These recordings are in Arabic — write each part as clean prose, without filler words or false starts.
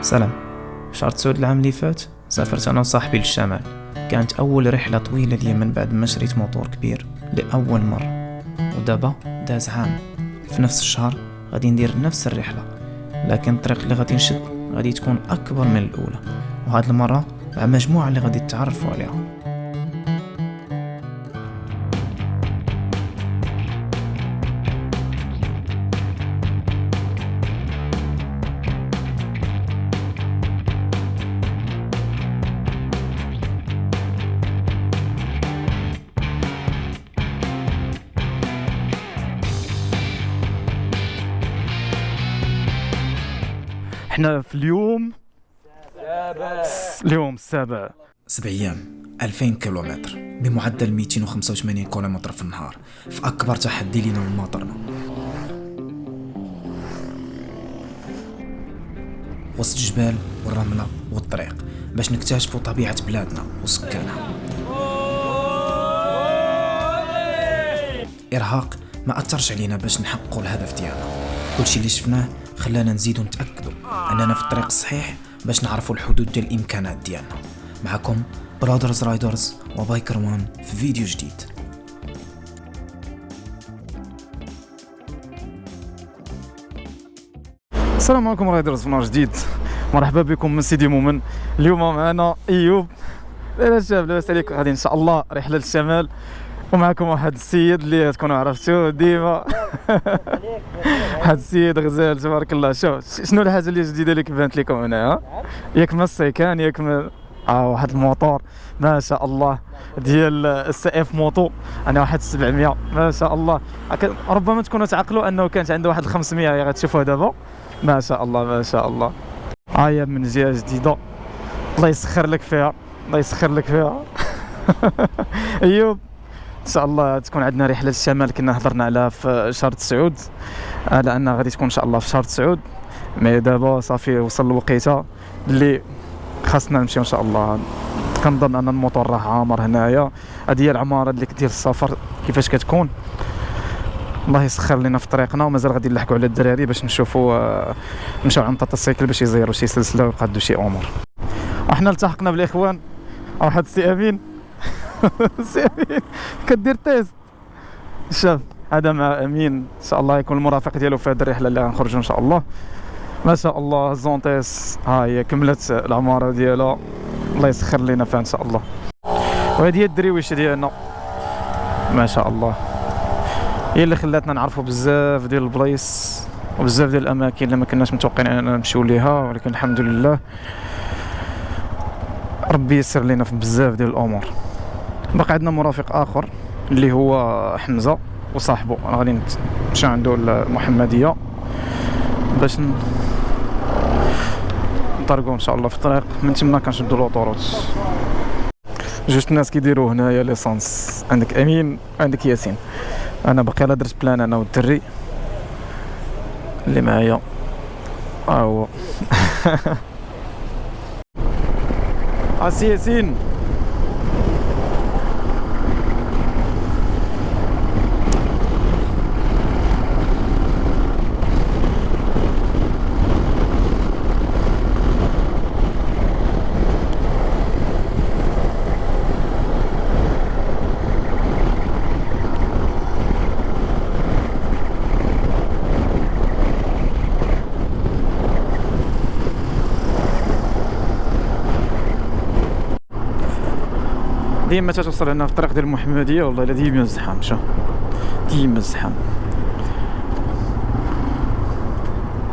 سلام. في شهر 9 العام اللي فات سافرت أنا وصاحبي للشمال. كانت أول رحلة طويلة لي من بعد ما شريت موتور كبير لأول مرة، ودابا داز عام في نفس الشهر غادي ندير نفس الرحلة، لكن الطريق اللي غادي نشد غادي تكون أكبر من الأولى، وهاد المرة مع مجموعة اللي غادي تتعرفوا عليها. احنا في اليوم السابع 7 أيام 2000 كيلومتر بمعدل 285 كيلومتر في النهار، في أكبر تحدي لنا من مطرنا وسط الجبال والرملة والطريق باش نكتشفوا طبيعة بلادنا وسكانها. إرهاق ما أثرش علينا باش نحققوا الهدف ديالنا، كلشي اللي شفناه خلانا نزيدوا نتأكدوا أننا في الطريق الصحيح باش نعرفوا الحدود ديال الإمكانات ديالنا. معكم برادرز رايدرز وبايكر وان في فيديو جديد. السلام عليكم رايدرز، في نهار جديد. مرحبا بكم من سيدي مومن. اليوم معنا ايوب. لا شباب، لاباس عليكم؟ غادي ان شاء الله رحله للشمال، ومعكم واحد السيد اللي تكونوا عرفتوه ديما. واحد السيد غزال تبارك الله. شوف شنو الحاجه اللي جديده اللي كبانت لكم هنا؟ ياك ما السيكان، ياك ما واحد الموتور ما شاء الله ديال السي اف موتو. انا واحد 700 ما شاء الله. ربما تكونوا تعقلوا انه كانت عنده واحد 500 غتشوفوها دابا. ما شاء الله ما شاء الله. هي من جهه جديده، الله يسخر لك فيها، الله يسخر لك فيها. ايوب ان شاء الله تكون عندنا رحله للشمال. كنا هضرنا عليها في شهر 9 على انها غادي تكون ان شاء الله في شهر 9، مي دابا صافي وصل الوقيته اللي خاصنا نمشيو ان شاء الله. كنظن ان الموتور راه عامر هنايا. هذه هي العماره ديال السفر كيفاش كتكون. الله يسخر لنا في طريقنا، ومازال غادي نلحقوا على الدراري باش نشوفوا نمشيو عند السيكل باش يزيروا شي سلسله ويقادوا شي امور. وحنا التحقنا بالاخوان واحد السي امين. السي امين كدير تيست. شاف هذا مع امين ان شاء الله يكون المرافق ديالو في هذه الرحله اللي غنخرجوا ان شاء الله. ما شاء الله زونتيس ها هي كملت العماره ديالها، الله يسخر لنا فيها ان شاء الله. وهذه هي الدريويش ديالنا ما شاء الله، هي اللي خلاتنا نعرفوا بزاف ديال البلايص وبزاف ديال الاماكن اللي ما كناش متوقعين اننا نمشيو ليها، ولكن الحمد لله ربي يسر لنا في بزاف ديال الامور. بقى عندنا مرافق اخر اللي هو حمزه وصاحبه، غادي نمشي عنده المحمديه باش نطرقوا ان شاء الله في الطريق. من تما كنشدوا لوطوروت. جوج الناس كيديروا هنايا ليسانس، عندك امين عندك ياسين. انا باقي لا درت بلان انا والدري اللي معايا هو. اسي ياسين ديما توصل هنا في الطريق ديال المحمديه. والله الا ديما الزحام، شوف ديما الزحام.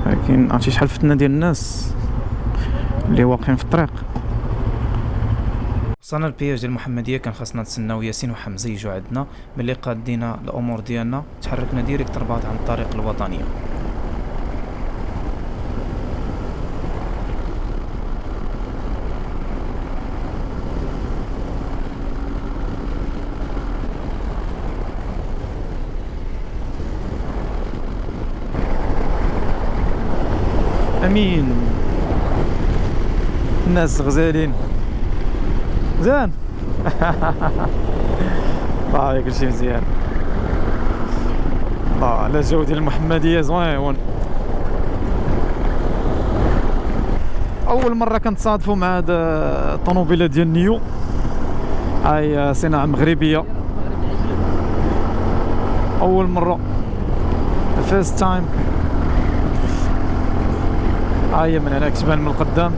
لكن عرفتي شحال فتنا ديال الناس اللي واقفين في الطريق. وصلنا للبياج ديال المحمديه، كان خاصنا نتسناو ياسين وحمزه يجوا عندنا. ملي قادينا الامور ديالنا تحركنا ديريكت رباط عن الطريق الوطنيه. امين الناس غزالين زين. كلشي مزيان. على الجو ديال المحمديه زوين. اول مره كنتصادفوا مع هاد الطوموبيله ديال نيو، هاي صناعه مغربيه. اول مره فيرست تايم. هاي من هناك تبان من القدام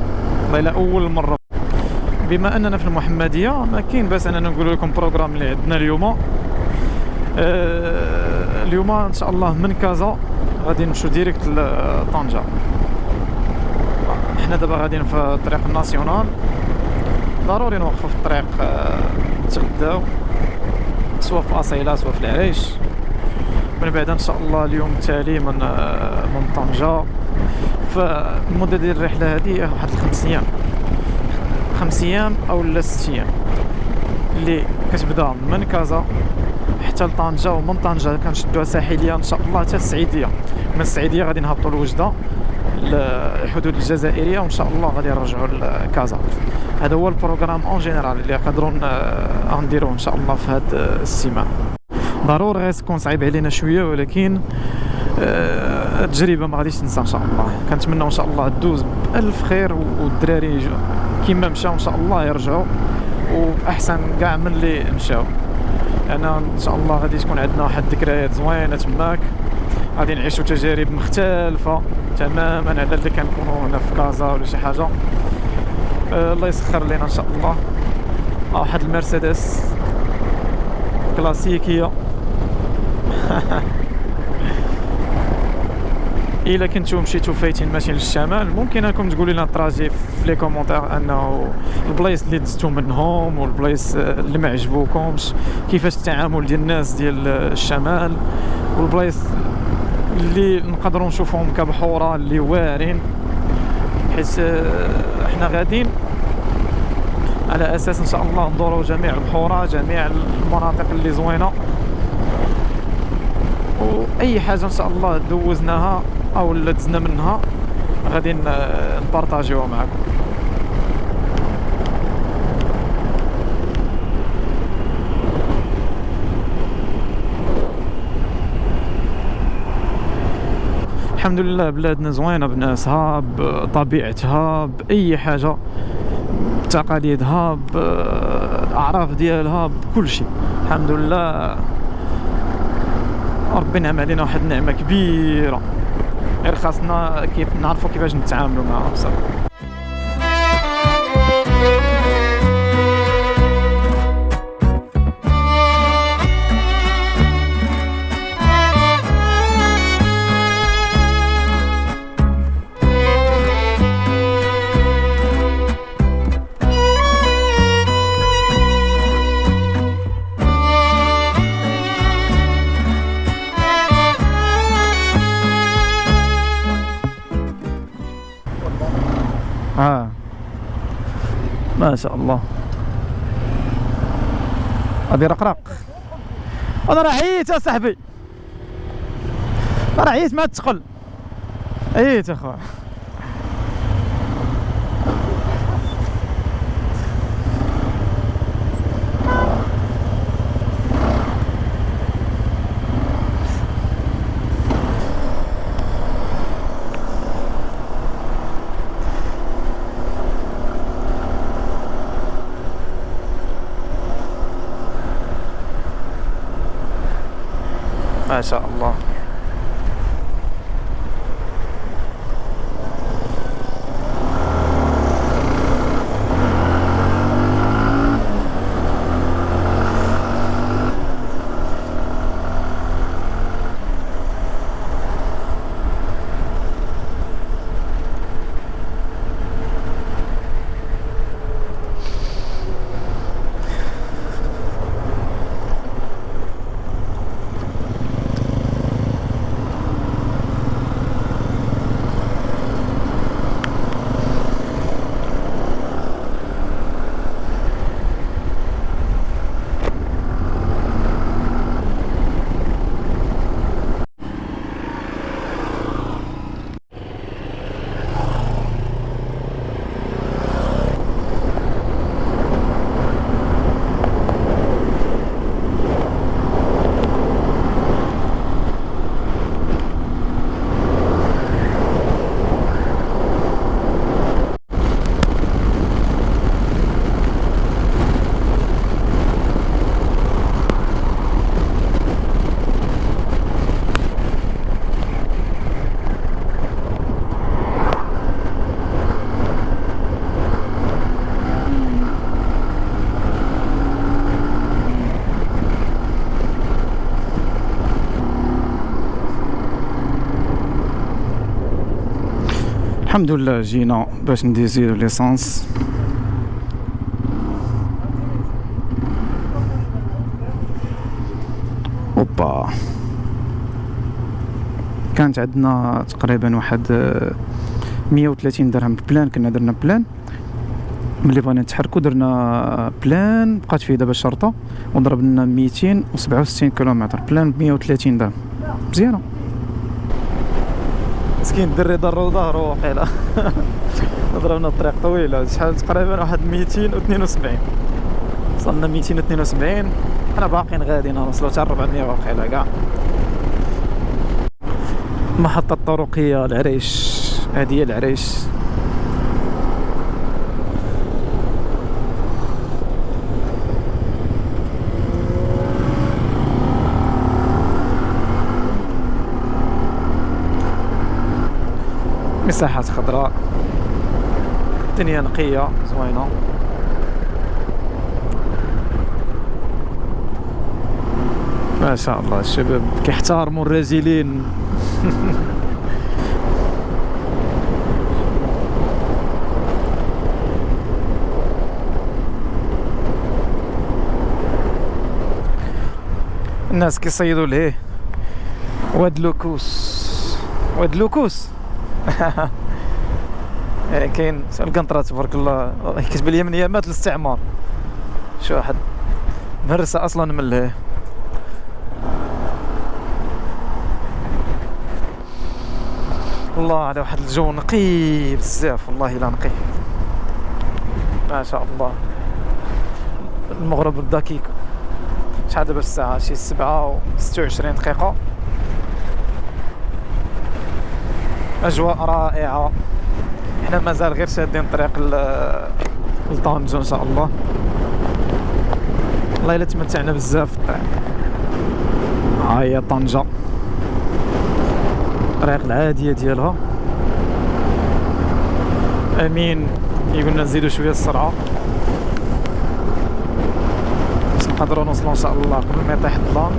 والله الا اول مره. بما اننا في المحمديه ما كاين باس اننا نقول لكم بروغرام اللي عندنا اليوم. اليوم ان شاء الله من كازا غادي نمشيو ديريكت لطنجة. حنا دابا غاديين في الطريق الناسيونال، ضروري نوقفوا في الطريق نتغداو سوا في اصيله سوا في العريش. من بعد ان شاء الله اليوم التالي من طنجة. فالمده ديال الرحله هذه واحد 5 ايام، 5 ايام او 6 ايام، اللي كتبدا من كازا حتى لطنجة، ومن طنجة كنشدوها ساحليه ان شاء الله حتى السعيديه. من السعيديه غادي نهبطوا لوجده الحدود الجزائريه، وان شاء الله غادي نرجعوا لكازا. هذا هو البروغرام اون جينيرال اللي نقدروا نديروه ان شاء الله في هذه السيمانه. ضروري غيكون صعيب علينا شويه، ولكن التجربه ما غاديش تنسى ان شاء الله. كنتمنى ان شاء الله دوز بألف خير، والدراري كيما مشاو ان شاء الله يرجعوا واحسن كاع من اللي مشاو. انا ان شاء الله غادي تكون عندنا واحد الذكريات زوينه تماك، غادي نعيشوا تجارب مختلفه تماما على اللي كنكونوا هنا في كازا ولا شي حاجه. الله يسخر لنا ان شاء الله. واحد المرسيدس كلاسيكيه. الا كنتو مشيتو فايتين ماشيين للشمال، ممكن انكم تقولوا لنا الطراجي في لي كومونتير انه البلايص اللي دزتو منهم والبلايص اللي ما عجبوكمش، كيفاش التعامل ديال الناس ديال الشمال، والبلايص اللي نقدروا نشوفهم كبحوره اللي واعرين، حيت احنا غاديين على اساس ان شاء الله ندوروا جميع البحوره، جميع المناطق اللي زوينه، واي حاجه ان شاء الله دوزناها او دزنا منها غادي نبارطاجيوها معكم. الحمد لله بلادنا زوينه بناسها، بطبيعتها، باي حاجه، بتقاليدها، بالاعراف ديالها، بكل شيء. الحمد لله ربي نعم علينا واحد النعمه كبيره، غير خاصنا كيف نعرفوا كيفاش نتعاملوا معها بصح. ما شاء الله غادي رقراق. انا راه عييت اصاحبي، راه عييت مع الثقل، عييت اخويا. ما شاء الله. الحمد لله جينا باش نديزيرو ليسانس. اوبا كانت عندنا تقريبا واحد 130 درهم بلان. كنا درنا بلان ملي بغينا نتحركوا، درنا بلان بقات فيه دابا الشرطه وضرب لنا 267 كيلومتر. بلان ب 130 درهم مزيانه. مسكين الدري ضرو ظهرو وقيلا ضربنا الطريق طويله شحال تقريبا واحد 272. وصلنا 272. حنا باقيين غاديين نوصلوا حتى 400 وقيلا كاع. محطة طرقية العريش، هذه هي العريش. مساحات خضراء، الدنيا نقية زوينة. ما شاء الله الشباب كيحتارموا الراجلين. الناس كيصيدوا ليه واد لوكوس، واد لوكوس. يعني كاين القنطرة تبارك الله كتبان لي من ايامات الاستعمار. شو واحد مهرسة اصلا من لهيه. الله على واحد الجو نقي بزاف، والله لا نقي ما شاء الله. المغرب بدا كيكو. شحال دابا الساعة؟ شي 7:26 دقيقة. أجواء رائعة. حنا مازال غير شادين طريق لطنجة إن شاء الله. والله إلا تمتعنا بزاف في الطريق. ها هي طنجة، الطريق العادية ديالها. أمين يقولنا نزيدو شوية السرعة باش نقدروا نوصلوا إن شاء الله قبل ما يطيح الظلام.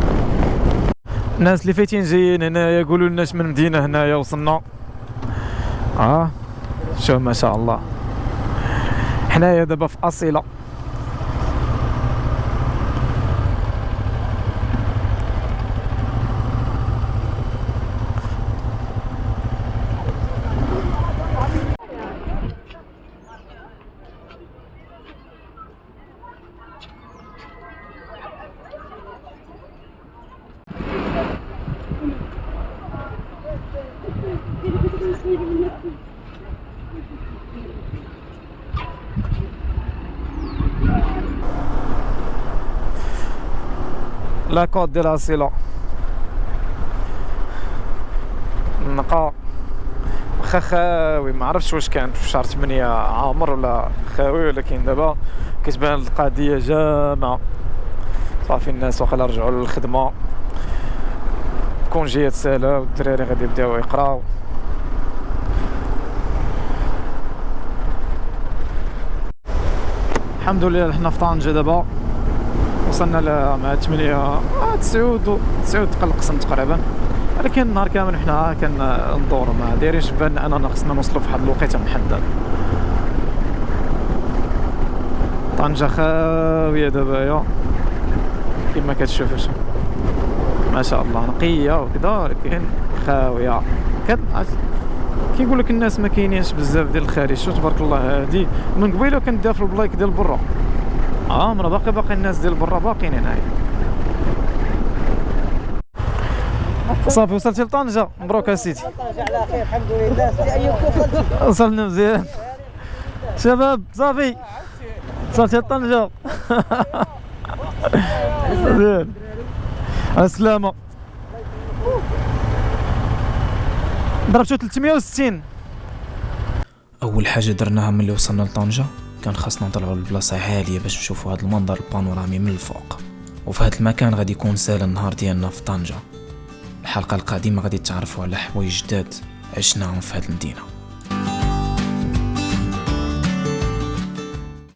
الناس اللي فايتين جايين هنايا يقولوا لناش من مدينة هنايا وصلنا. شوف ما شاء الله. حنايا دابا في أصيلة. لا كود ديال أصيلة نقا واخا خاوي، ما عرفتش واش كان في شهر 8 عامر ولا خاوي، ولكن دابا كتبان القضية جامعة صافي. الناس واخا رجعوا للخدمة، كونجيات سالا والدراري غادي يبداو يقراو. الحمد لله حنا في طنجة دابا. وصلنا مع 8 9 تقلقصن تقريبا، ولكن النهار كامل حنا كندورو ما دايرينش بالنا اننا خصنا نوصلوا في واحد الوقيته محدد. طنجة خاوية دابا كما كتشوفوا ما شاء الله، نقية وكذا ولكن خاوية. كيقول لك الناس ما كاينينش بزاف ديال الخارج. شو تبارك الله هادي من قبيله كانت داير في البلايك ديال برا. مرة باقي الناس ديال برا باقيين هنايا. صافي وصلتي لطنجة. مبروك اسيدي. طنجة على خير الحمد لله. سي ايوب كيف وصلنا مزيان شباب. صافي وصلتي لطنجة. مزيان على السلامة. ضربتو 360. اول حاجه درناها ملي وصلنا لطنجة كان خاصنا نطلعوا لبلاصه عاليه باش نشوفوا هذا المنظر البانورامي من الفوق. وفي هذا المكان غادي يكون سال النهار ديالنا في طنجة. الحلقه القادمه غادي تعرفوا على حوايج جداد عشناهم في هذه المدينه.